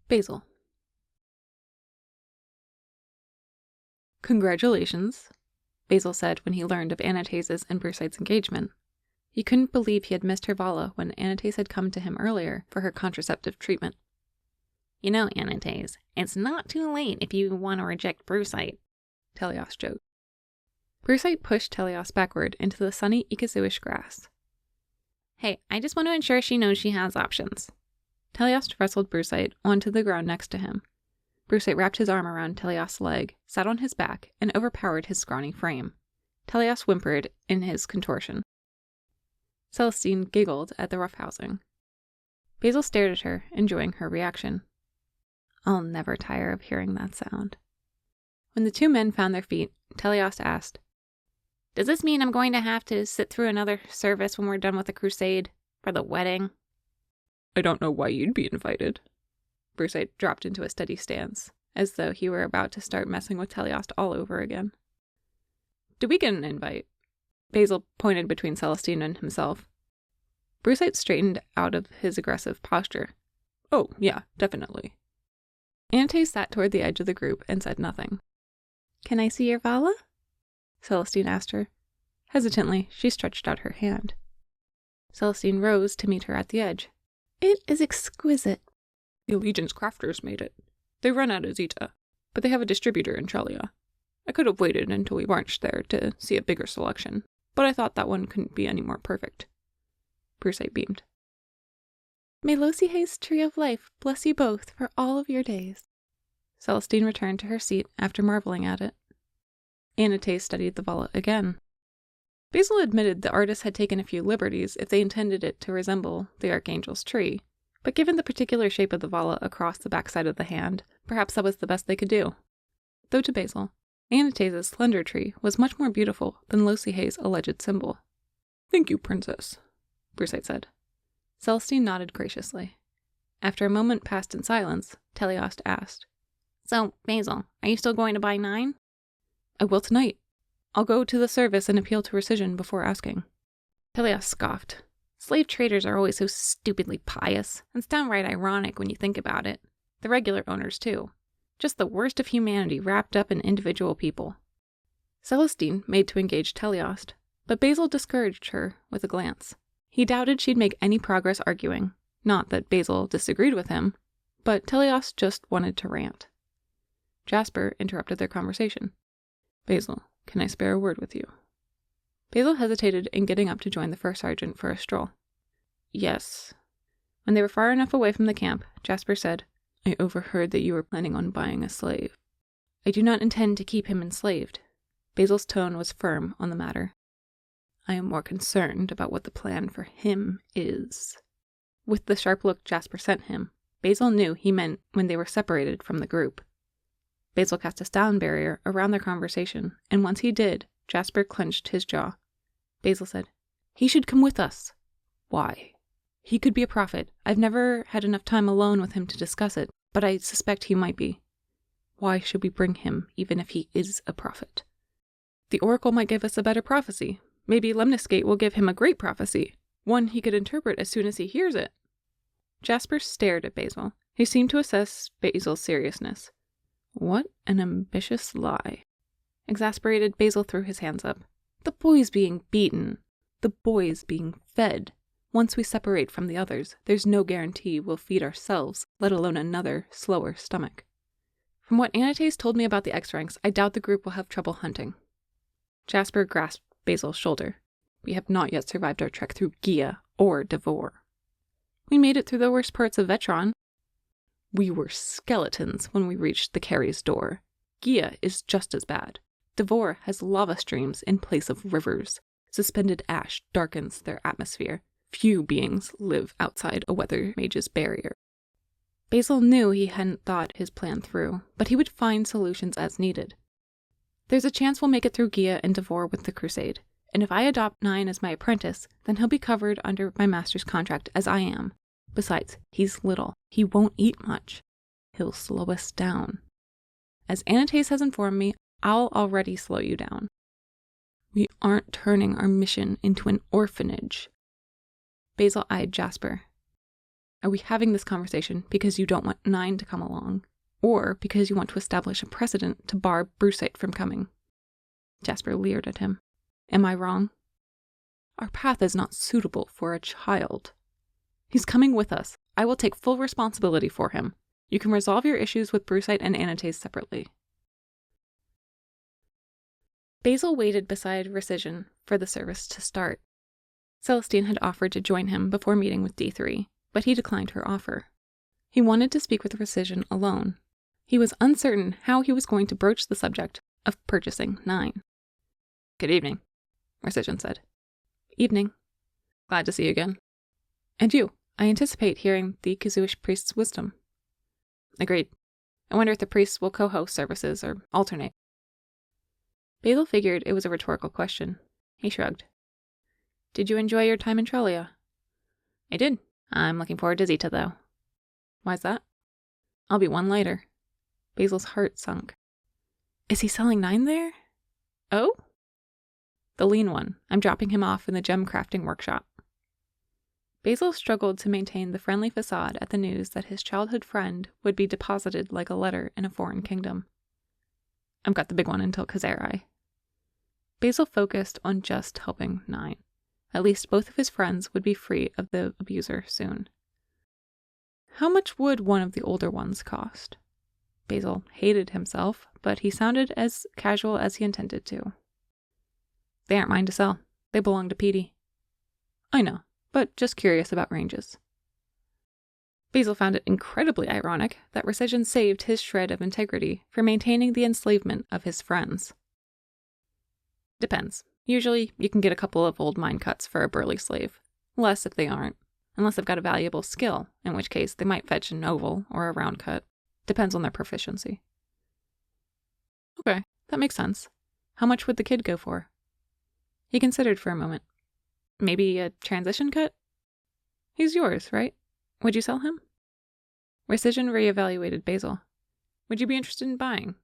Basil. "Congratulations," Basil said when he learned of Anastase's and Bruside's engagement. He couldn't believe he had missed her Vala when Anastase had come to him earlier for her contraceptive treatment. "You know, Anastase, it's not too late if you want to reject Brusite," Teleos joked. Brusite pushed Teleos backward into the sunny Ikazuish grass. "Hey, I just want to ensure she knows she has options." Teleos wrestled Brusite onto the ground next to him. Brusite wrapped his arm around Teleos' leg, sat on his back, and overpowered his scrawny frame. Teleos whimpered in his contortion. Celestine giggled at the roughhousing. Basil stared at her, enjoying her reaction. I'll never tire of hearing that sound. When the two men found their feet, Teleos asked, "Does this mean I'm going to have to sit through another service when we're done with the crusade? For the wedding?" "I don't know why you'd be invited." Brusite dropped into a steady stance, as though he were about to start messing with Teleos all over again. "Do we get an invite?" Basil pointed between Celestine and himself. Brusite straightened out of his aggressive posture. "Oh, yeah, definitely." Anastase sat toward the edge of the group and said nothing. "Can I see your Vala?" Celestine asked her. Hesitantly, she stretched out her hand. Celestine rose to meet her at the edge. "It is exquisite." "The Allegiance crafters made it. They run out of Zeta, but they have a distributor in Trelia. I could have waited until we marched there to see a bigger selection, but I thought that one couldn't be any more perfect." Brusite beamed. "May Losihay's tree of life bless you both for all of your days." Celestine returned to her seat after marveling at it. Anastase studied the Vala again. Basil admitted the artist had taken a few liberties if they intended it to resemble the archangel's tree, but given the particular shape of the Vala across the backside of the hand, perhaps that was the best they could do. Though to Basil, Anastase's slender tree was much more beautiful than Losihay's alleged symbol. "Thank you, Princess," Brusite said. Celestine nodded graciously. After a moment passed in silence, Teleos asked, "So, Basil, are you still going to buy 9? "I will tonight. I'll go to the service and appeal to rescission before asking." Teleos scoffed. "Slave traders are always so stupidly pious. It's downright ironic when you think about it. The regular owners, too. Just the worst of humanity wrapped up in individual people." Celestine made to engage Teleos, but Basil discouraged her with a glance. He doubted she'd make any progress arguing. Not that Basil disagreed with him, but Teleos just wanted to rant. Jasper interrupted their conversation. "Basil, can I spare a word with you?" Basil hesitated in getting up to join the first sergeant for a stroll. "Yes." When they were far enough away from the camp, Jasper said, "I overheard that you were planning on buying a slave." "I do not intend to keep him enslaved." Basil's tone was firm on the matter. "I am more concerned about what the plan for him is." With the sharp look Jasper sent him, Basil knew he meant when they were separated from the group. Basil cast a sound barrier around their conversation, and once he did, Jasper clenched his jaw. Basil said, "He should come with us." "Why?" "He could be a prophet. I've never had enough time alone with him to discuss it, but I suspect he might be." "Why should we bring him, even if he is a prophet?" "The oracle might give us a better prophecy. Maybe Lemniscate will give him a great prophecy, one he could interpret as soon as he hears it." Jasper stared at Basil. He seemed to assess Basil's seriousness. What an ambitious lie. Exasperated, Basil threw his hands up. "The boy's being beaten. The boy's being fed. Once we separate from the others, there's no guarantee we'll feed ourselves, let alone another, slower stomach. From what Anastase told me about the X-Ranks, I doubt the group will have trouble hunting." Jasper grasped Basil's shoulder. "We have not yet survived our trek through Gia or Devor." "We made it through the worst parts of Vetron." "We were skeletons when we reached the Carrie's door. Gia is just as bad. Devor has lava streams in place of rivers. Suspended ash darkens their atmosphere. Few beings live outside a weather mage's barrier." Basil knew he hadn't thought his plan through, but he would find solutions as needed. "There's a chance we'll make it through Gia and Devor with the crusade, and if I adopt 9 as my apprentice, then he'll be covered under my master's contract as I am. Besides, he's little. He won't eat much. He'll slow us down. As Anastase has informed me, I'll already slow you down. We aren't turning our mission into an orphanage." Basil eyed Jasper. Are we having this conversation because you don't want 9 to come along, or because you want to establish a precedent to bar Crusade from coming?" Jasper leered at him. "Am I wrong? Our path is not suitable for a child. He's coming with us. I will take full responsibility for him. You can resolve your issues with Crusade and Anates separately." Basil waited beside Recision for the service to start. Celestine had offered to join him before meeting with D3, but he declined her offer. He wanted to speak with Recision alone. He was uncertain how he was going to broach the subject of purchasing 9. "Good evening," Recision said. "Evening. Glad to see you again." "And you. I anticipate hearing the Kazuish priest's wisdom." "Agreed. I wonder if the priests will co-host services or alternate." Basil figured it was a rhetorical question. He shrugged. "Did you enjoy your time in Trelia?" "I did. I'm looking forward to Zeta, though." "Why's that?" "I'll be one lighter." Basil's heart sunk. "Is he selling 9 there?" "Oh?" "The lean one. I'm dropping him off in the gem crafting workshop." Basil struggled to maintain the friendly facade at the news that his childhood friend would be deposited like a letter in a foreign kingdom. "I've got the big one until Coserai." Basil focused on just helping 9. At least both of his friends would be free of the abuser soon. How much would one of the older ones cost? Basil hated himself, but he sounded as casual as he intended to. "They aren't mine to sell. They belong to Petey." "I know, but just curious about ranges." Basil found it incredibly ironic that Recision saved his shred of integrity for maintaining the enslavement of his friends. "Depends. Usually, you can get a couple of old mine cuts for a burly slave. Less if they aren't. Unless they've got a valuable skill, in which case they might fetch an oval or a round cut. Depends on their proficiency." "Okay, that makes sense. How much would the kid go for?" He considered for a moment. "Maybe a transition cut?" "He's yours, right? Would you sell him?" Recision reevaluated Basil. "Would you be interested in buying?"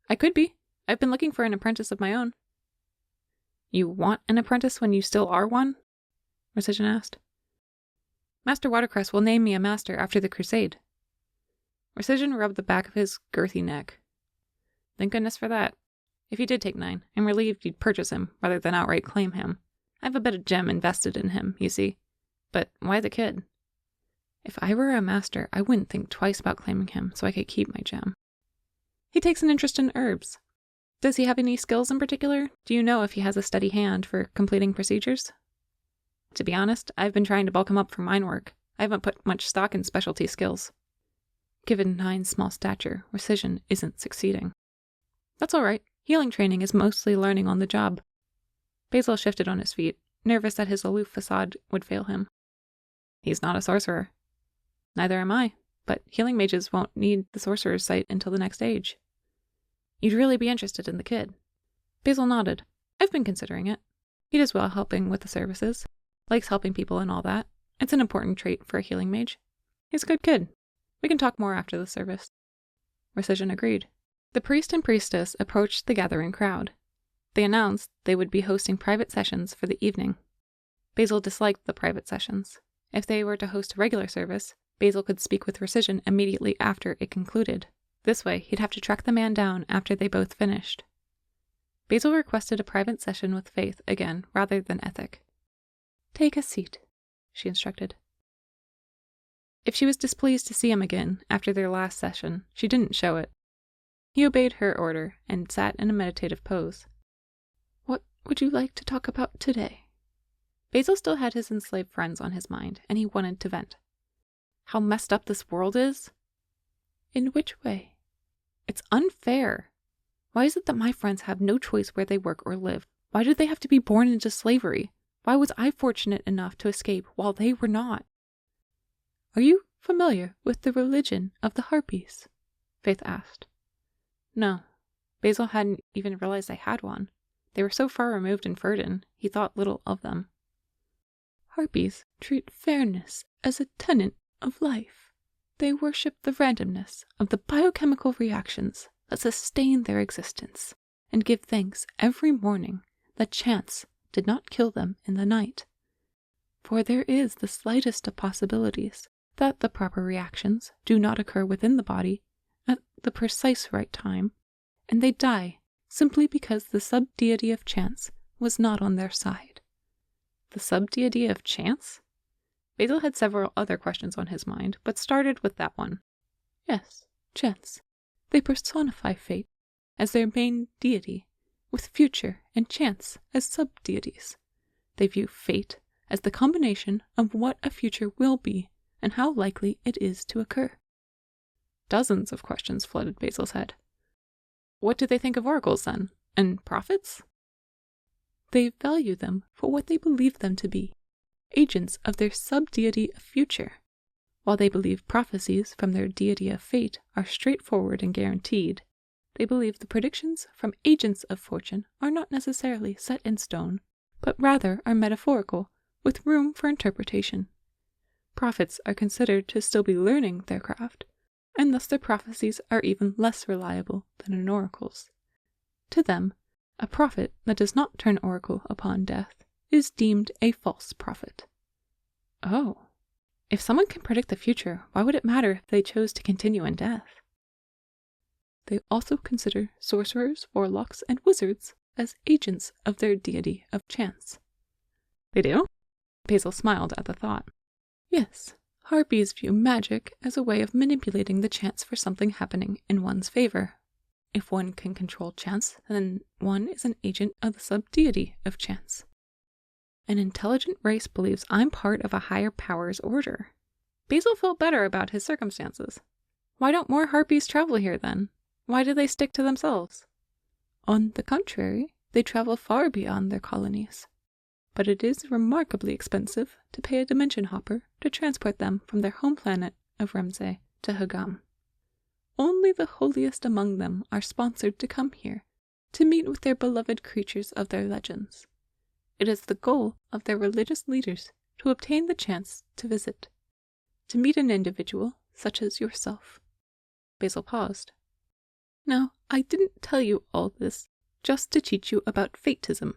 "I could be. I've been looking for an apprentice of my own." "You want an apprentice when you still are one?" Recision asked. "Master Watercress will name me a master after the crusade." Recision rubbed the back of his girthy neck. "Thank goodness for that. If you did take 9, I'm relieved you'd purchase him rather than outright claim him. I have a bit of gem invested in him, you see. But why the kid?" "If I were a master, I wouldn't think twice about claiming him so I could keep my gem. He takes an interest in herbs. Does he have any skills in particular? Do you know if he has a steady hand for completing procedures?" "To be honest, I've been trying to bulk him up for mine work. I haven't put much stock in specialty skills." Given 9's small stature, Recision isn't succeeding. "That's all right. Healing training is mostly learning on the job." Basil shifted on his feet, nervous that his aloof facade would fail him. "He's not a sorcerer." "Neither am I, but healing mages won't need the sorcerer's sight until the next age." "You'd really be interested in the kid?" Basil nodded. "I've been considering it. He does well helping with the services. Likes helping people and all that. It's an important trait for a healing mage. He's a good kid. We can talk more after the service." Recision agreed. The priest and priestess approached the gathering crowd. They announced they would be hosting private sessions for the evening. Basil disliked the private sessions. If they were to host a regular service, Basil could speak with Recision immediately after it concluded. This way, he'd have to track the man down after they both finished. Basil requested a private session with Faith again, rather than Ethic. "Take a seat," she instructed. If she was displeased to see him again after their last session, she didn't show it. He obeyed her order and sat in a meditative pose. "What would you like to talk about today?" Basil still had his enslaved friends on his mind, and he wanted to vent. "How messed up this world is?" "In which way?" "It's unfair. Why is it that my friends have no choice where they work or live? Why do they have to be born into slavery? Why was I fortunate enough to escape while they were not?" "Are you familiar with the religion of the Harpies?" Faith asked. No. Basil hadn't even realized they had one. They were so far removed in Ferdin, he thought little of them. "Harpies treat fairness as a tenet of life. They worship the randomness of the biochemical reactions that sustain their existence, and give thanks every morning that chance did not kill them in the night. For there is the slightest of possibilities that the proper reactions do not occur within the body at the precise right time, and they die simply because the sub-deity of chance was not on their side. The sub-deity of chance? Basil had several other questions on his mind, but started with that one. Yes, chance. They personify fate as their main deity, with future and chance as sub-deities. They view fate as the combination of what a future will be and how likely it is to occur. Dozens of questions flooded Basil's head. What do they think of oracles, then? And prophets? They value them for what they believe them to be, agents of their sub-deity of future. While they believe prophecies from their deity of fate are straightforward and guaranteed, they believe the predictions from agents of fortune are not necessarily set in stone, but rather are metaphorical, with room for interpretation. Prophets are considered to still be learning their craft, and thus their prophecies are even less reliable than an oracle's. To them, a prophet that does not turn oracle upon death is deemed a false prophet. Oh. If someone can predict the future, why would it matter if they chose to continue in death? They also consider sorcerers, warlocks, and wizards as agents of their deity of chance. They do? Basil smiled at the thought. Yes, harpies view magic as a way of manipulating the chance for something happening in one's favor. If one can control chance, then one is an agent of the sub-deity of chance. An intelligent race believes I'm part of a higher power's order. Basil felt better about his circumstances. Why don't more harpies travel here, then? Why do they stick to themselves? On the contrary, they travel far beyond their colonies. But it is remarkably expensive to pay a dimension hopper to transport them from their home planet of Remse to Hagam. Only the holiest among them are sponsored to come here, to meet with their beloved creatures of their legends. It is the goal of their religious leaders to obtain the chance to visit, to meet an individual such as yourself. Basil paused. Now, I didn't tell you all this just to teach you about fatism.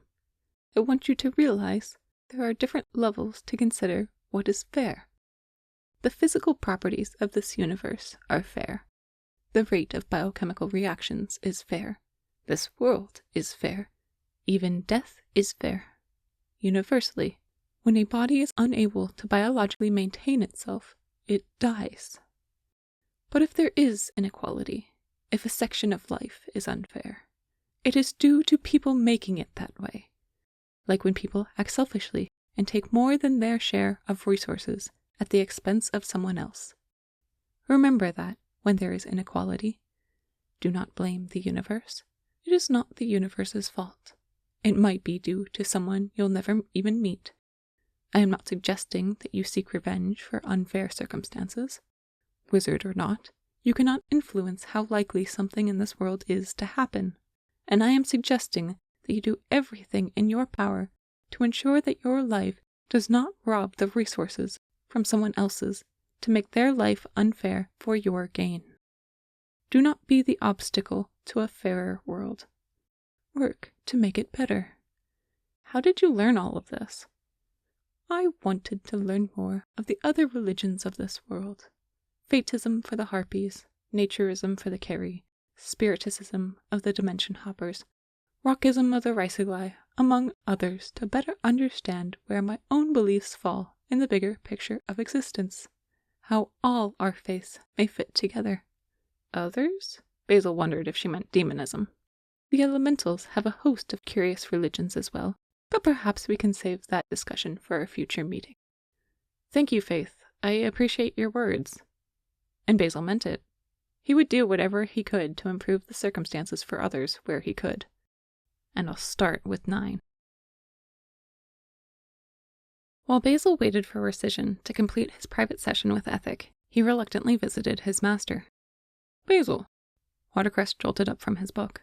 I want you to realize there are different levels to consider what is fair. The physical properties of this universe are fair. The rate of biochemical reactions is fair. This world is fair. Even death is fair. Universally, when a body is unable to biologically maintain itself, it dies. But if there is inequality, if a section of life is unfair, it is due to people making it that way. Like when people act selfishly and take more than their share of resources at the expense of someone else. Remember that when there is inequality, do not blame the universe. It is not the universe's fault. It might be due to someone you'll never even meet. I am not suggesting that you seek revenge for unfair circumstances. Wizard or not, you cannot influence how likely something in this world is to happen, and I am suggesting that you do everything in your power to ensure that your life does not rob the resources from someone else's to make their life unfair for your gain. Do not be the obstacle to a fairer world. Work to make it better. How did you learn all of this? I wanted to learn more of the other religions of this world. Fatism for the harpies, naturism for the Keri, spiriticism of the dimension hoppers, rockism of the Raisiglai, among others, to better understand where my own beliefs fall in the bigger picture of existence. How all our faiths may fit together. Others? Basil wondered if she meant demonism. The elementals have a host of curious religions as well, but perhaps we can save that discussion for a future meeting. Thank you, Faith. I appreciate your words. And Basil meant it. He would do whatever he could to improve the circumstances for others where he could. And I'll start with 9. While Basil waited for Rescission to complete his private session with Ethic, he reluctantly visited his master. Basil! Watercress jolted up from his book.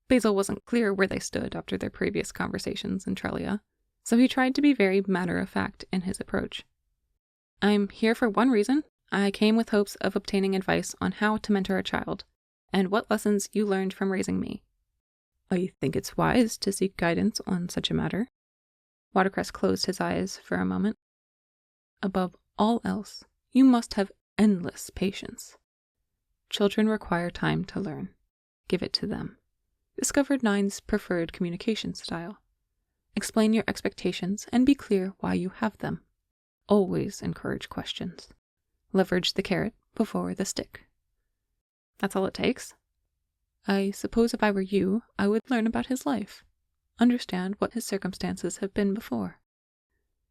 Basil wasn't clear where they stood after their previous conversations in Trelia, so he tried to be very matter-of-fact in his approach. I'm here for one reason. I came with hopes of obtaining advice on how to mentor a child, and what lessons you learned from raising me. I think it's wise to seek guidance on such a matter. Watercress closed his eyes for a moment. Above all else, You must have endless patience. Children require time to learn. Give it to them. Discover 9's preferred communication style. Explain your expectations and be clear why you have them. Always encourage questions. Leverage the carrot before the stick. That's all it takes? I suppose if I were you, I would learn about his life. Understand what his circumstances have been before.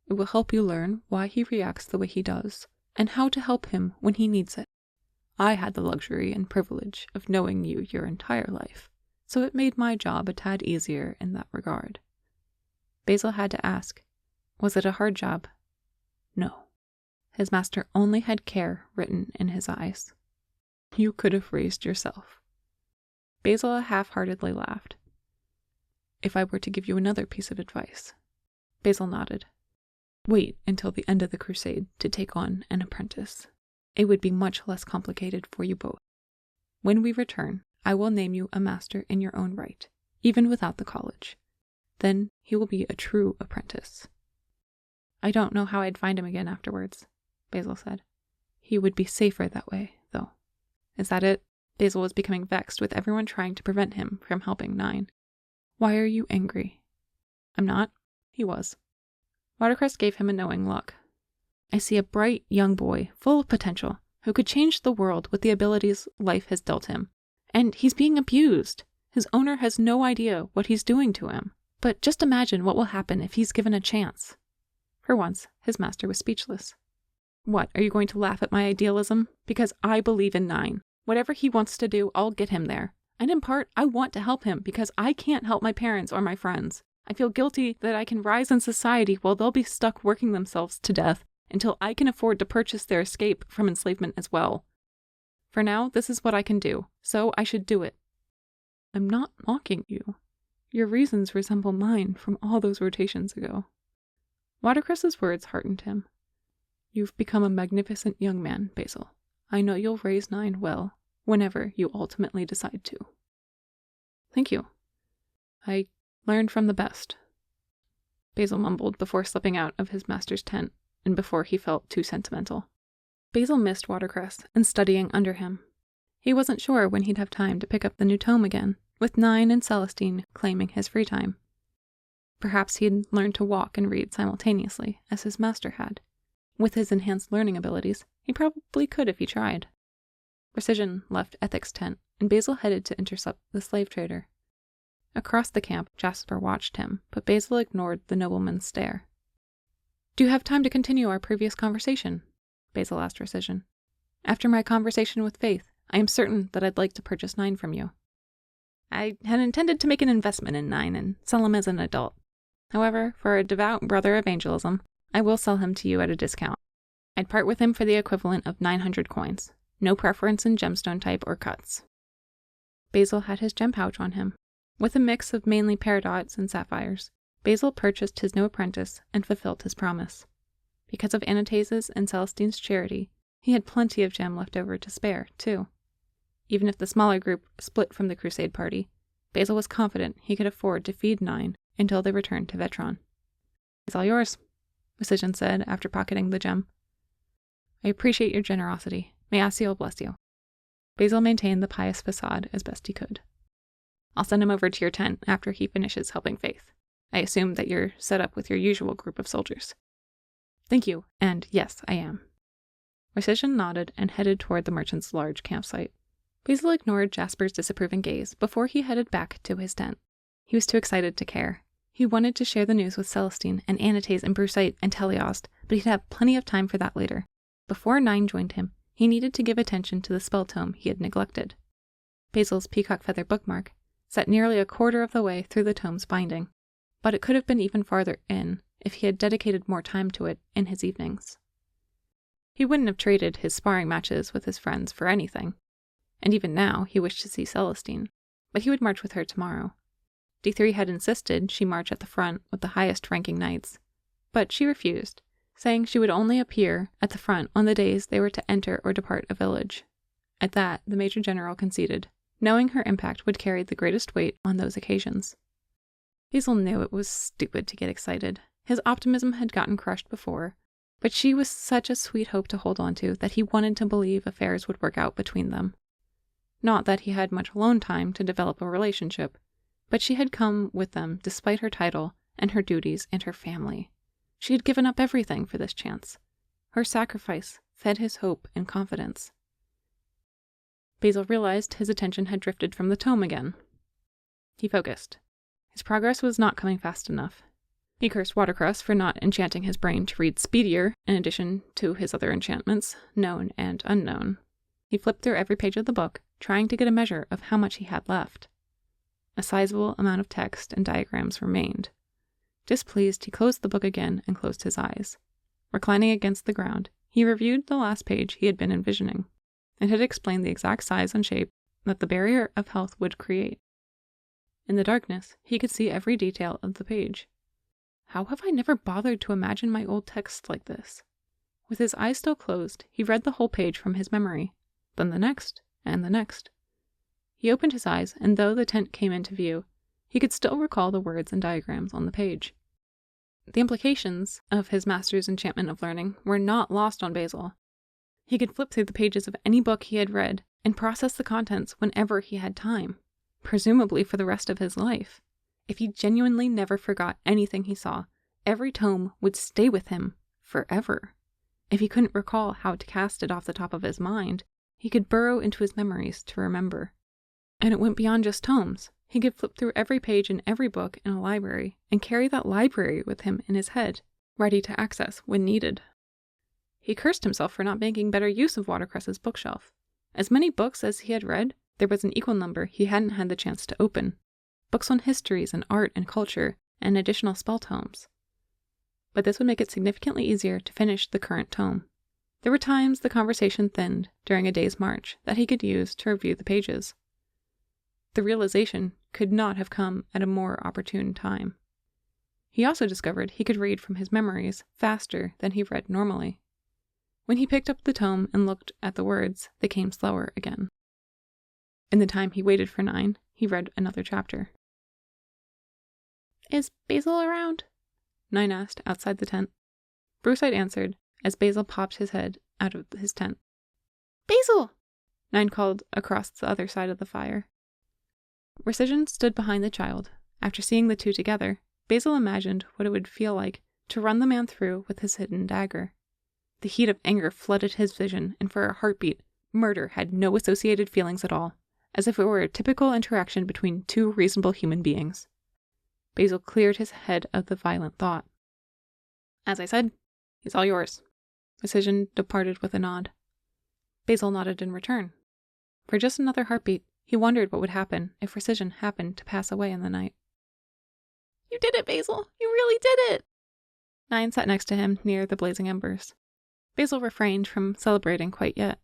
It will help you learn why he reacts the way he does, and how to help him when he needs it. I had the luxury and privilege of knowing you your entire life, so it made my job a tad easier in that regard. Basil had to ask, was it a hard job? No. His master only had care written in his eyes. You could have raised yourself. Basil half-heartedly laughed. If I were to give you another piece of advice. Basil nodded. Wait until the end of the crusade to take on an apprentice. It would be much less complicated for you both. When we return, I will name you a master in your own right, even without the college. Then he will be a true apprentice. I don't know how I'd find him again afterwards, Basil said. He would be safer that way, though. Is that it? Basil was becoming vexed with everyone trying to prevent him from helping 9. Why are you angry? I'm not. He was. Watercress gave him a knowing look. I see a bright young boy, full of potential, who could change the world with the abilities life has dealt him. And he's being abused. His owner has no idea what he's doing to him. But just imagine what will happen if he's given a chance. For once, his master was speechless. What, are you going to laugh at my idealism? Because I believe in 9. Whatever he wants to do, I'll get him there. And in part, I want to help him because I can't help my parents or my friends. I feel guilty that I can rise in society while they'll be stuck working themselves to death until I can afford to purchase their escape from enslavement as well. For now, this is what I can do, so I should do it. I'm not mocking you. Your reasons resemble mine from all those rotations ago. Watercress's words heartened him. You've become a magnificent young man, Basil. I know you'll raise 9 well, whenever you ultimately decide to. Thank you. I learned from the best. Basil mumbled before slipping out of his master's tent, and before he felt too sentimental. Basil missed Watercress and studying under him. He wasn't sure when he'd have time to pick up the new tome again, with 9 and Celestine claiming his free time. Perhaps he'd learn to walk and read simultaneously, as his master had. With his enhanced learning abilities, he probably could if he tried. Precision left Ethic's tent, and Basil headed to intercept the slave trader. Across the camp, Jasper watched him, but Basil ignored the nobleman's stare. Do you have time to continue our previous conversation? Basil asked Precision. After my conversation with Faith, I am certain that I'd like to purchase 9 from you. I had intended to make an investment in 9 and sell him as an adult. However, for a devout brother of angelism, I will sell him to you at a discount. I'd part with him for the equivalent of 900 coins. No preference in gemstone type or cuts. Basil had his gem pouch on him. With a mix of mainly peridots and sapphires, Basil purchased his new apprentice and fulfilled his promise. Because of Anastase's and Celestine's charity, he had plenty of gem left over to spare, too. Even if the smaller group split from the crusade party, Basil was confident he could afford to feed 9 until they returned to Vetron. It's all yours, Precision said after pocketing the gem. I appreciate your generosity. May Asiel bless you. Basil maintained the pious facade as best he could. I'll send him over to your tent after he finishes helping Faith. I assume that you're set up with your usual group of soldiers. Thank you, and yes, I am. Precision nodded and headed toward the merchant's large campsite. Basil ignored Jasper's disapproving gaze before he headed back to his tent. He was too excited to care. He wanted to share the news with Celestine and Anatase and Brusite and Teleost, but he'd have plenty of time for that later. Before 9 joined him, he needed to give attention to the spell tome he had neglected. Basil's peacock feather bookmark sat nearly a quarter of the way through the tome's binding, but it could have been even farther in if he had dedicated more time to it in his evenings. He wouldn't have traded his sparring matches with his friends for anything, and even now he wished to see Celestine, but he would march with her tomorrow. D3 had insisted she march at the front with the highest-ranking knights, but she refused, saying she would only appear at the front on the days they were to enter or depart a village. At that, the Major General conceded, knowing her impact would carry the greatest weight on those occasions. Basil knew it was stupid to get excited. His optimism had gotten crushed before, But she was such a sweet hope to hold on to that he wanted to believe affairs would work out between them. Not that he had much alone time to develop a relationship, but she had come with them despite her title and her duties and her family. She had given up everything for this chance. Her sacrifice fed his hope and confidence. Basil realized his attention had drifted from the tome again. He focused. His progress was not coming fast enough. He cursed Watercress for not enchanting his brain to read speedier in addition to his other enchantments, known and unknown. He flipped through every page of the book, trying to get a measure of how much he had left. A sizable amount of text and diagrams remained. Displeased, he closed the book again and closed his eyes. Reclining against the ground, he reviewed the last page he had been envisioning. It had explained the exact size and shape that the barrier of health would create. In the darkness, he could see every detail of the page. How have I never bothered to imagine my old text like this? With his eyes still closed, he read the whole page from his memory, then the next, and the next. He opened his eyes, and though the tent came into view, he could still recall the words and diagrams on the page. The implications of his master's enchantment of learning were not lost on Basil. He could flip through the pages of any book he had read and process the contents whenever he had time, presumably for the rest of his life. If he genuinely never forgot anything he saw, every tome would stay with him forever. If he couldn't recall how to cast it off the top of his mind, he could burrow into his memories to remember. And it went beyond just tomes. He could flip through every page in every book in a library and carry that library with him in his head, ready to access when needed. He cursed himself for not making better use of Watercress's bookshelf. As many books as he had read, there was an equal number he hadn't had the chance to open. Books on histories and art and culture, and additional spell tomes. But this would make it significantly easier to finish the current tome. There were times the conversation thinned during a day's march that he could use to review the pages. The realization could not have come at a more opportune time. He also discovered he could read from his memories faster than he read normally. When he picked up the tome and looked at the words, they came slower again. In the time he waited for 9, he read another chapter. Is Basil around? 9 asked outside the tent. Crusade answered as Basil popped his head out of his tent. Basil! 9 called across the other side of the fire. Precision stood behind the child. After seeing the two together, Basil imagined what it would feel like to run the man through with his hidden dagger. The heat of anger flooded his vision, and for a heartbeat, murder had no associated feelings at all, as if it were a typical interaction between two reasonable human beings. Basil cleared his head of the violent thought. As I said, he's all yours. Precision departed with a nod. Basil nodded in return. For just another heartbeat, he wondered what would happen if Precision happened to pass away in the night. You did it, Basil! You really did it! 9 sat next to him near the blazing embers. Basil refrained from celebrating quite yet.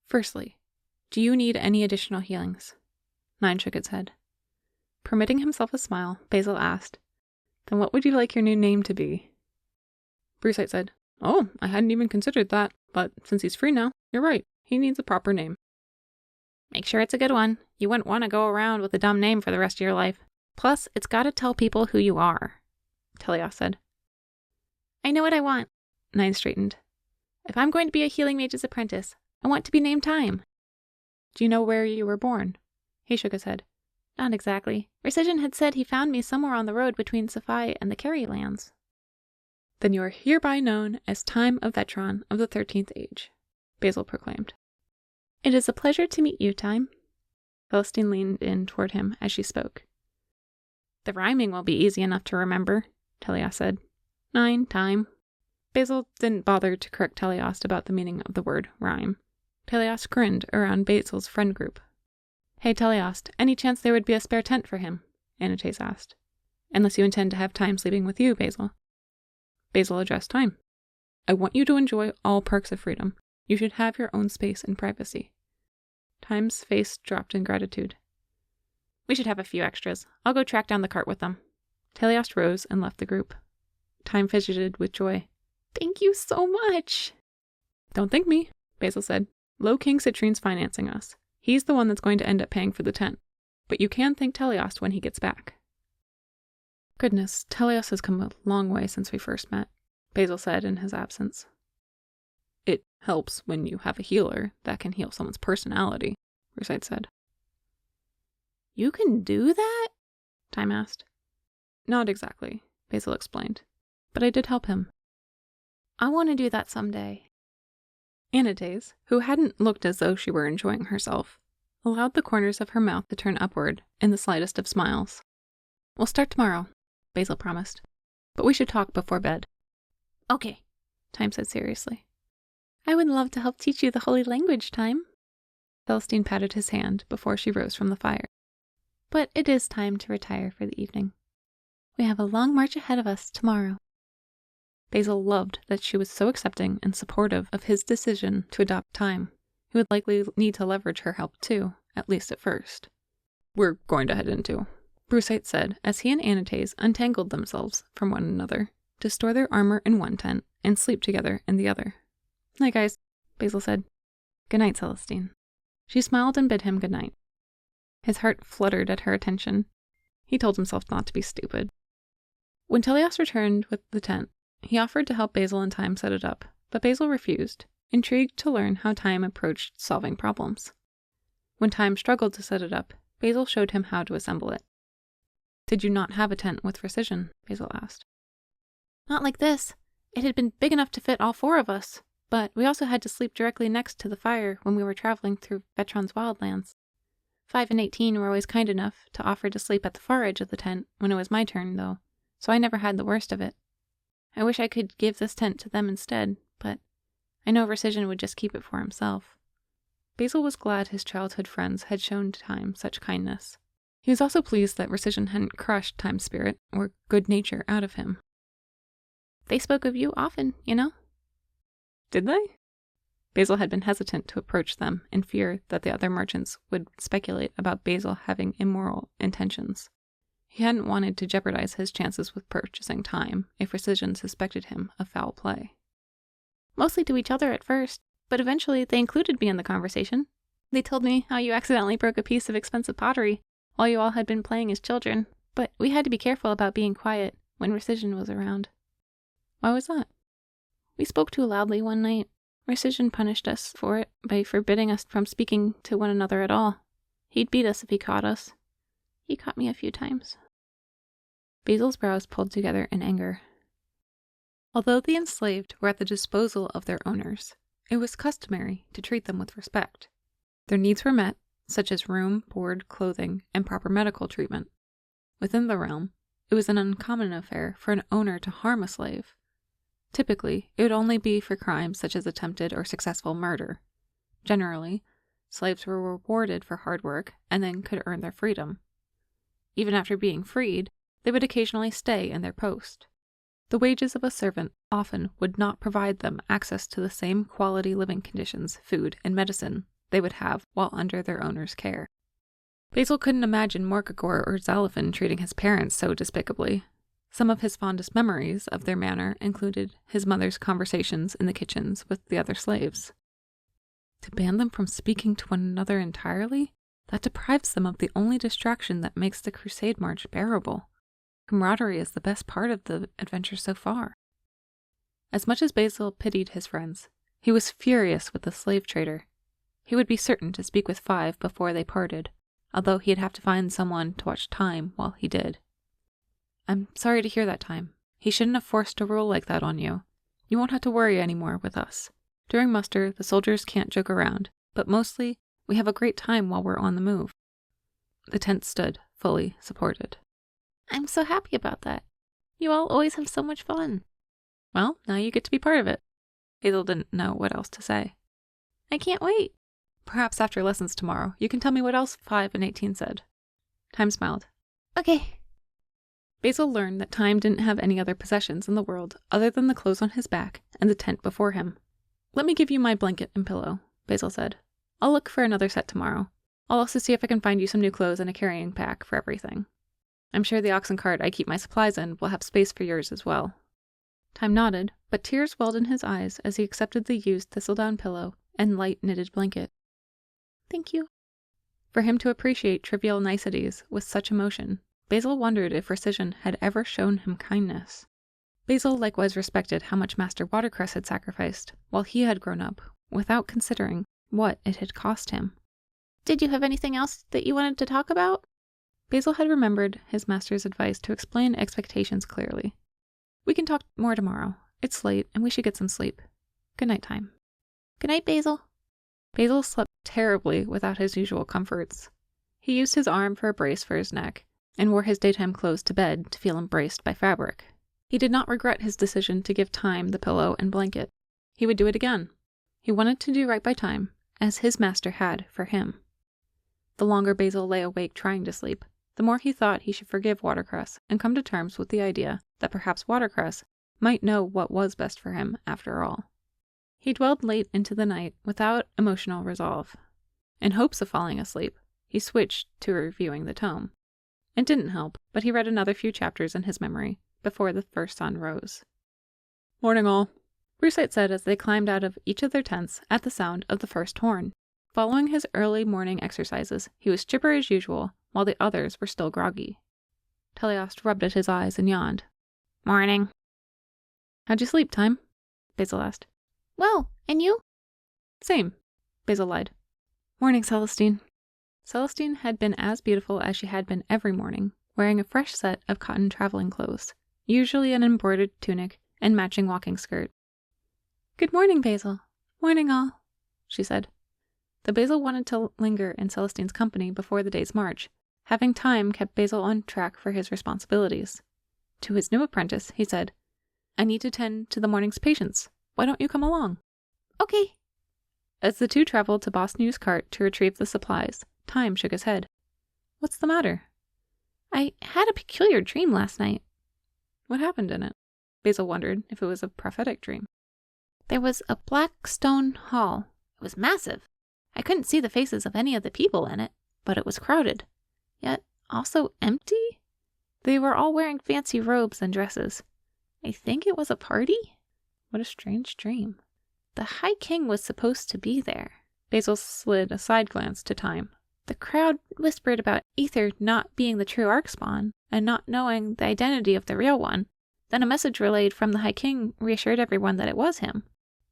Firstly, do you need any additional healings? 9 shook its head. Permitting himself a smile, Basil asked, Then what would you like your new name to be? Crusade said, Oh, I hadn't even considered that, but since he's free now, you're right, he needs a proper name. Make sure it's a good one. You wouldn't want to go around with a dumb name for the rest of your life. Plus, it's got to tell people who you are, Telios said. I know what I want. 9 straightened. If I'm going to be a healing mage's apprentice, I want to be named Time. Do you know where you were born? He shook his head. Not exactly. Precision had said he found me somewhere on the road between Saphai and the Kerry lands. Then you are hereby known as Time of Vetron of the 13th Age, Basil proclaimed. It is a pleasure to meet you, Time. Celestine leaned in toward him as she spoke. The rhyming will be easy enough to remember, Telios said. 9 Time. Basil didn't bother to correct Telios about the meaning of the word rhyme. Telios grinned around Basil's friend group. Hey Telios, any chance there would be a spare tent for him? Anates asked. Unless you intend to have Time sleeping with you, Basil. Basil addressed Time. I want you to enjoy all perks of freedom. You should have your own space and privacy. Time's face dropped in gratitude. We should have a few extras. I'll go track down the cart with them. Telios rose and left the group. Time fidgeted with joy. Thank you so much. Don't thank me, Basil said. Low King Citrine's financing us. He's the one that's going to end up paying for the tent. But you can thank Telios when he gets back. Goodness, Telios has come a long way since we first met. Basil said in his absence. It helps when you have a healer that can heal someone's personality, Crusade said. You can do that? Thyme asked. Not exactly, Basil explained, but I did help him. I want to do that someday. Anastasia, who hadn't looked as though she were enjoying herself, allowed the corners of her mouth to turn upward in the slightest of smiles. We'll start tomorrow, Basil promised, but we should talk before bed. Okay, Thyme said seriously. I would love to help teach you the holy language, Thyme. Celestine patted his hand before she rose from the fire. But it is time to retire for the evening. We have a long march ahead of us tomorrow. Basil loved that she was so accepting and supportive of his decision to adopt Thyme, who would likely need to leverage her help too, at least at first. We're going to head into, Crusade said as he and Anastasia untangled themselves from one another to store their armor in one tent and sleep together in the other. Night, guys, Basil said. Good night, Celestine. She smiled and bid him good night. His heart fluttered at her attention. He told himself not to be stupid. When Telios returned with the tent, he offered to help Basil and Thyme set it up, but Basil refused, intrigued to learn how Thyme approached solving problems. When Thyme struggled to set it up, Basil showed him how to assemble it. Did you not have a tent with precision? Basil asked. Not like this. It had been big enough to fit all 4 of us, but we also had to sleep directly next to the fire when we were traveling through Vetron's wildlands. 5 and 18 were always kind enough to offer to sleep at the far edge of the tent when it was my turn, though, so I never had the worst of it. I wish I could give this tent to them instead, but I know Recision would just keep it for himself. Basil was glad his childhood friends had shown Thyme such kindness. He was also pleased that Recision hadn't crushed Thyme's spirit or good nature out of him. They spoke of you often, you know? Did they? Basil had been hesitant to approach them in fear that the other merchants would speculate about Basil having immoral intentions. He hadn't wanted to jeopardize his chances with purchasing Thyme if Recision suspected him of foul play. Mostly to each other at first, but eventually they included me in the conversation. They told me how you accidentally broke a piece of expensive pottery while you all had been playing as children, but we had to be careful about being quiet when Recision was around. Why was that? We spoke too loudly one night. Recision punished us for it by forbidding us from speaking to one another at all. He'd beat us if he caught us. He caught me a few times. Basil's brows pulled together in anger. Although the enslaved were at the disposal of their owners, it was customary to treat them with respect. Their needs were met, such as room, board, clothing, and proper medical treatment. Within the realm, it was an uncommon affair for an owner to harm a slave. Typically, it would only be for crimes such as attempted or successful murder. Generally, slaves were rewarded for hard work and then could earn their freedom. Even after being freed, they would occasionally stay in their post. The wages of a servant often would not provide them access to the same quality living conditions, food, and medicine they would have while under their owner's care. Basil couldn't imagine Morkagor or Xalaphon treating his parents so despicably. Some of his fondest memories of their manner included his mother's conversations in the kitchens with the other slaves. To ban them from speaking to one another entirely, that deprives them of the only distraction that makes the crusade march bearable. Camaraderie is the best part of the adventure so far. As much as Basil pitied his friends, he was furious with the slave trader. He would be certain to speak with 5 before they parted, although he'd have to find someone to watch Thyme while he did. I'm sorry to hear that, Thyme. He shouldn't have forced a rule like that on you. You won't have to worry anymore with us. During muster, the soldiers can't joke around, but mostly, we have a great time while we're on the move. The tent stood, fully supported. I'm so happy about that. You all always have so much fun. Well, now you get to be part of it. Basil didn't know what else to say. I can't wait. Perhaps after lessons tomorrow, you can tell me what else 5 and 18 said. Thyme smiled. Okay. Basil learned that Thyme didn't have any other possessions in the world other than the clothes on his back and the tent before him. Let me give you my blanket and pillow, Basil said. I'll look for another set tomorrow. I'll also see if I can find you some new clothes and a carrying pack for everything. I'm sure the oxen cart I keep my supplies in will have space for yours as well. Thyme nodded, but tears welled in his eyes as he accepted the used thistledown pillow and light knitted blanket. Thank you. For him to appreciate trivial niceties with such emotion, Basil wondered if Recision had ever shown him kindness. Basil likewise respected how much Master Watercress had sacrificed while he had grown up, without considering what it had cost him. Did you have anything else that you wanted to talk about? Basil had remembered his master's advice to explain expectations clearly. We can talk more tomorrow. It's late, and we should get some sleep. Good night time. Good night, Basil. Basil slept terribly without his usual comforts. He used his arm for a brace for his neck, and wore his daytime clothes to bed to feel embraced by fabric. He did not regret his decision to give Time the pillow and blanket. He would do it again. He wanted to do right by Time, as his master had for him. The longer Basil lay awake trying to sleep, the more he thought he should forgive Watercress and come to terms with the idea that perhaps Watercress might know what was best for him after all. He dwelled late into the night without emotional resolve. In hopes of falling asleep, he switched to reviewing the tome. It didn't help, but he read another few chapters in his memory before the first sun rose. "Morning, all," Crusade said as they climbed out of each of their tents at the sound of the first horn. Following his early morning exercises, he was chipper as usual, while the others were still groggy. Teleost rubbed at his eyes and yawned. Morning. "How'd you sleep, Time?" Basil asked. Well, and you? "Same," Basil lied. "Morning, Celestine." Celestine had been as beautiful as she had been every morning, wearing a fresh set of cotton traveling clothes, usually an embroidered tunic and matching walking skirt. "Good morning, Basil. Morning, all," she said. The Basil wanted to linger in Celestine's company before the day's march. Having Time kept Basil on track for his responsibilities. To his new apprentice, he said, "I need to tend to the morning's patients. Why don't you come along?" Okay. As the two traveled to Boss New's cart to retrieve the supplies, Time shook his head. "What's the matter?" I had a peculiar dream last night. What happened in it? Basil wondered if it was a prophetic dream. There was a black stone hall. It was massive. I couldn't see the faces of any of the people in it, but it was crowded. Yet also empty? They were all wearing fancy robes and dresses. I think it was a party? What a strange dream. The High King was supposed to be there. Basil slid a side glance to Time. The crowd whispered about Ether not being the true Archspawn and not knowing the identity of the real one. Then a message relayed from the High King reassured everyone that it was him.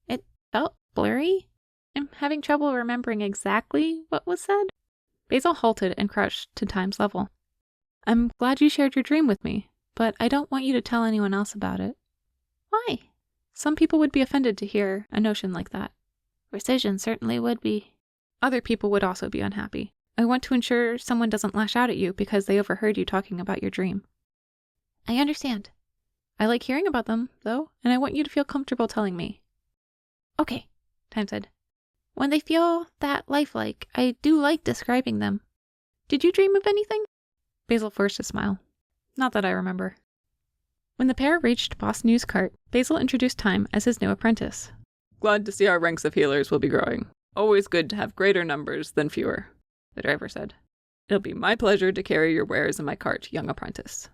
It felt blurry. I'm having trouble remembering exactly what was said. Basil halted and crouched to Time's level. "I'm glad you shared your dream with me, but I don't want you to tell anyone else about it." "Why?" "Some people would be offended to hear a notion like that." "Precision certainly would be." "Other people would also be unhappy. I want to ensure someone doesn't lash out at you because they overheard you talking about your dream." "I understand." "I like hearing about them, though, and I want you to feel comfortable telling me." "Okay," Time said. "When they feel that lifelike, I do like describing them. Did you dream of anything?" Basil forced a smile. "Not that I remember." When the pair reached Boss New's cart, Basil introduced Time as his new apprentice. "Glad to see our ranks of healers will be growing. Always good to have greater numbers than fewer," the driver said. "It'll be my pleasure to carry your wares in my cart, young apprentice."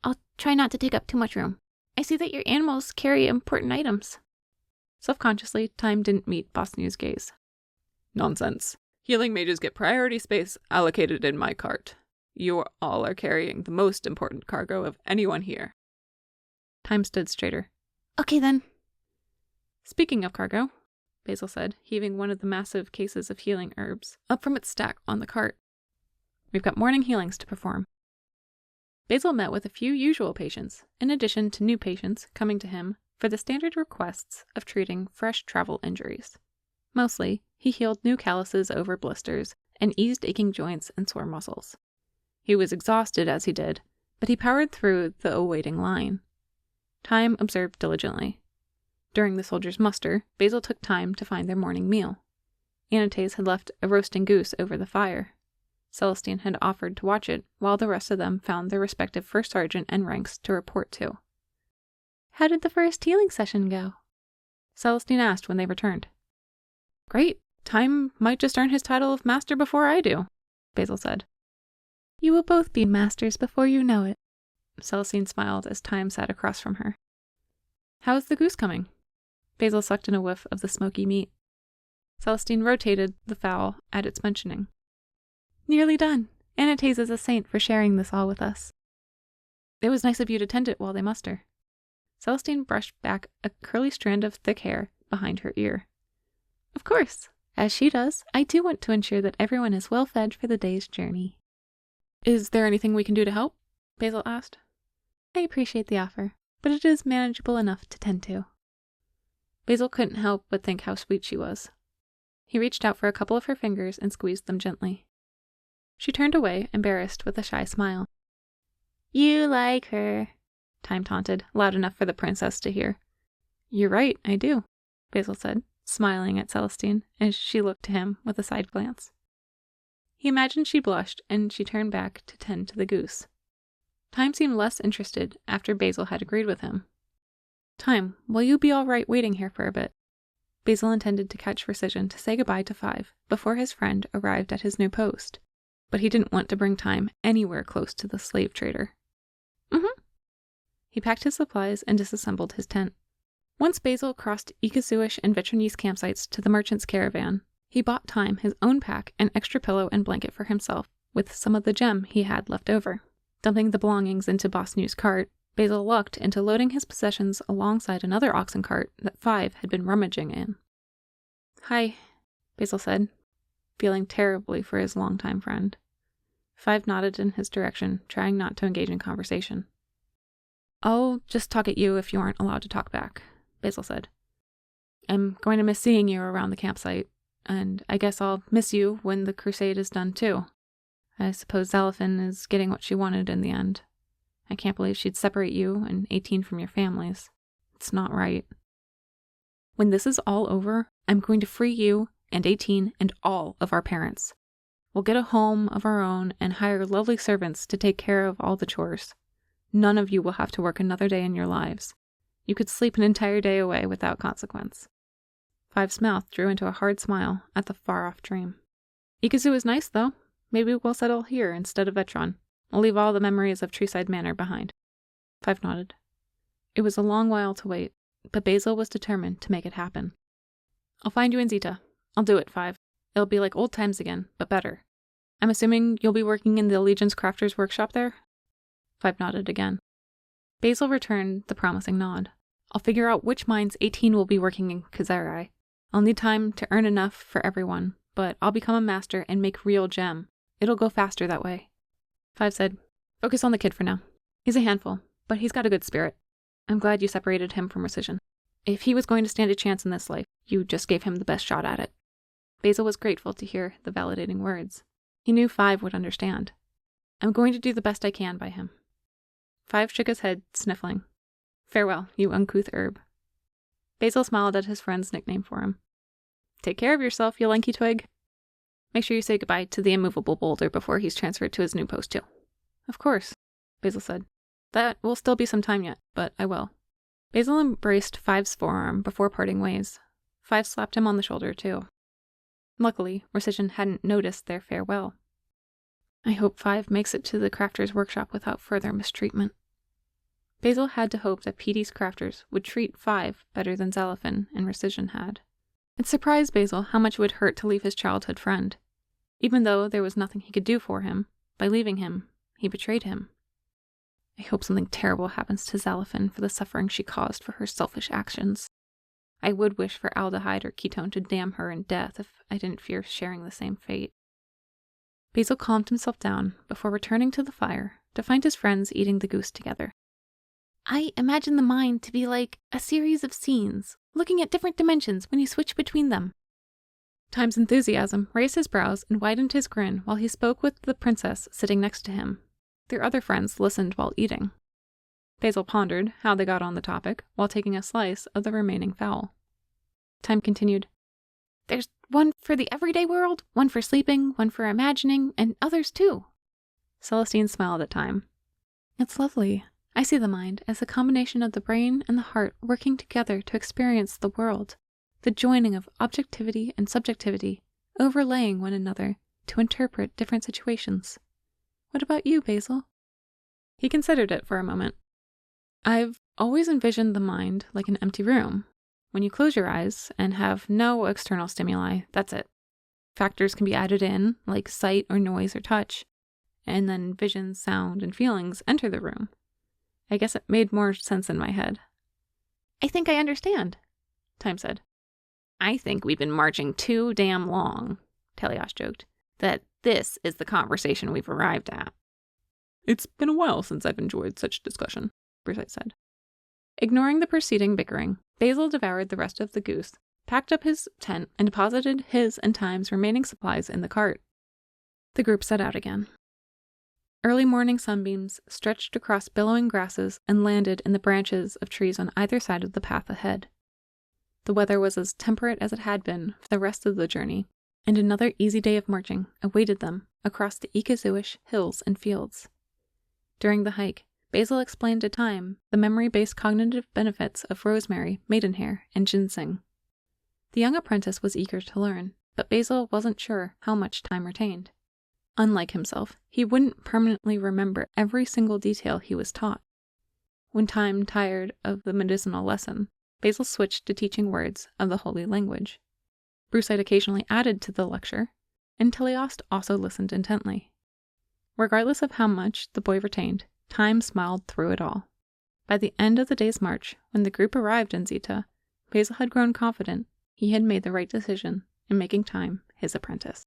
"I'll try not to take up too much room. I see that your animals carry important items." Self-consciously, Time didn't meet Boss New's gaze. "Nonsense. Healing mages get priority space allocated in my cart. You all are carrying the most important cargo of anyone here." Time stood straighter. "Okay, then." "Speaking of cargo," Basil said, heaving one of the massive cases of healing herbs up from its stack on the cart. "We've got morning healings to perform." Basil met with a few usual patients, in addition to new patients coming to him for the standard requests of treating fresh travel injuries. Mostly, he healed new calluses over blisters and eased aching joints and sore muscles. He was exhausted as he did, but he powered through the awaiting line. Time observed diligently. During the soldiers' muster, Basil took time to find their morning meal. Anates had left a roasting goose over the fire. Celestine had offered to watch it, while the rest of them found their respective first sergeant and ranks to report to. "How did the first healing session go?" Celestine asked when they returned. "Great. Time might just earn his title of master before I do," Basil said. "You will both be masters before you know it." Celestine smiled as Time sat across from her. "How is the goose coming?" Basil sucked in a whiff of the smoky meat. Celestine rotated the fowl at its mentioning. "Nearly done. Anates is a saint for sharing this all with us." "It was nice of you to tend it while they muster." Celestine brushed back a curly strand of thick hair behind her ear. Of course. As she does, I do want to ensure that everyone is well fed for the day's journey. Is there anything we can do to help? Basil asked. I appreciate the offer, but it is manageable enough to tend to. Basil couldn't help but think how sweet she was. He reached out for a couple of her fingers and squeezed them gently. She turned away, embarrassed, with a shy smile. You like her, Thyme taunted, loud enough for the princess to hear. You're right, I do, Basil said, smiling at Celestine as she looked to him with a side glance. He imagined she blushed, and she turned back to tend to the goose. Thyme seemed less interested after Basil had agreed with him. Thyme, will you be all right waiting here for a bit? Basil intended to catch Recision to say goodbye to Five before his friend arrived at his new post, but he didn't want to bring Thyme anywhere close to the slave trader. He packed his supplies and disassembled his tent. Once Basil crossed Ikazuish and Vetronese campsites to the merchant's caravan, he bought Thyme his own pack, an extra pillow and blanket for himself, with some of the gem he had left over. Dumping the belongings into Boss New's cart, Basil lucked into loading his possessions alongside another oxen cart that Five had been rummaging in. Hi, Basil said, feeling terribly for his longtime friend. Five nodded in his direction, trying not to engage in conversation. I'll just talk at you if you aren't allowed to talk back, Basil said. I'm going to miss seeing you around the campsite, and I guess I'll miss you when the crusade is done too. I suppose Zalafin is getting what she wanted in the end. I can't believe she'd separate you and 18 from your families. It's not right. When this is all over, I'm going to free you and 18 and all of our parents. We'll get a home of our own and hire lovely servants to take care of all the chores. None of you will have to work another day in your lives. You could sleep an entire day away without consequence. Five's mouth drew into a hard smile at the far-off dream. Ikazu is nice, though. Maybe we'll settle here instead of Vetron. I'll leave all the memories of Treeside Manor behind. Five nodded. It was a long while to wait, but Basil was determined to make it happen. I'll find you in Zeta. I'll do it, Five. It'll be like old times again, but better. I'm assuming you'll be working in the Legion's Crafter's workshop there? Five nodded again. Basil returned the promising nod. I'll figure out which mines 18 will be working in Coserai. I'll need time to earn enough for everyone, but I'll become a master and make real gem. It'll go faster that way. Five said, focus on the kid for now. He's a handful, but he's got a good spirit. I'm glad you separated him from Recision. If he was going to stand a chance in this life, you just gave him the best shot at it. Basil was grateful to hear the validating words. He knew Five would understand. I'm going to do the best I can by him. Five shook his head, sniffling. Farewell, you uncouth herb. Basil smiled at his friend's nickname for him. Take care of yourself, you lanky twig. Make sure you say goodbye to the immovable boulder before he's transferred to his new post, too. Of course, Basil said. That will still be some time yet, but I will. Basil embraced Five's forearm before parting ways. Five slapped him on the shoulder, too. Luckily, Recision hadn't noticed their farewell. I hope Five makes it to the crafter's workshop without further mistreatment. Basil had to hope that Petey's crafters would treat Five better than Zalafin and Recision had. It surprised Basil how much it would hurt to leave his childhood friend. Even though there was nothing he could do for him, by leaving him, he betrayed him. I hope something terrible happens to Zalafin for the suffering she caused for her selfish actions. I would wish for Aldehyde or Ketone to damn her in death if I didn't fear sharing the same fate. Basil calmed himself down before returning to the fire to find his friends eating the goose together. I imagine the mind to be like a series of scenes, looking at different dimensions when you switch between them. Thyme's enthusiasm raised his brows and widened his grin while he spoke with the princess sitting next to him. Their other friends listened while eating. Basil pondered how they got on the topic while taking a slice of the remaining fowl. Thyme continued, There's one for the everyday world, one for sleeping, one for imagining, and others too. Celestine smiled at Thyme. It's lovely. I see the mind as a combination of the brain and the heart working together to experience the world, the joining of objectivity and subjectivity, overlaying one another to interpret different situations. What about you, Basil? He considered it for a moment. I've always envisioned the mind like an empty room. When you close your eyes and have no external stimuli, that's it. Factors can be added in, like sight or noise or touch, and then vision, sound, and feelings enter the room. I guess it made more sense in my head. I think I understand, Time said. I think we've been marching too damn long, Teleos joked, that this is the conversation we've arrived at. It's been a while since I've enjoyed such discussion, Brusite said. Ignoring the preceding bickering, Basil devoured the rest of the goose, packed up his tent, and deposited his and Time's remaining supplies in the cart. The group set out again. Early morning sunbeams stretched across billowing grasses and landed in the branches of trees on either side of the path ahead. The weather was as temperate as it had been for the rest of the journey, and another easy day of marching awaited them across the Ikazuish hills and fields. During the hike, Basil explained to Time the memory-based cognitive benefits of rosemary, maidenhair, and ginseng. The young apprentice was eager to learn, but Basil wasn't sure how much Time retained. Unlike himself, he wouldn't permanently remember every single detail he was taught. When Time tired of the medicinal lesson, Basil switched to teaching words of the holy language. Brusite occasionally added to the lecture, and Teleost also listened intently. Regardless of how much the boy retained, Time smiled through it all. By the end of the day's march, when the group arrived in Zita, Basil had grown confident he had made the right decision in making Time his apprentice.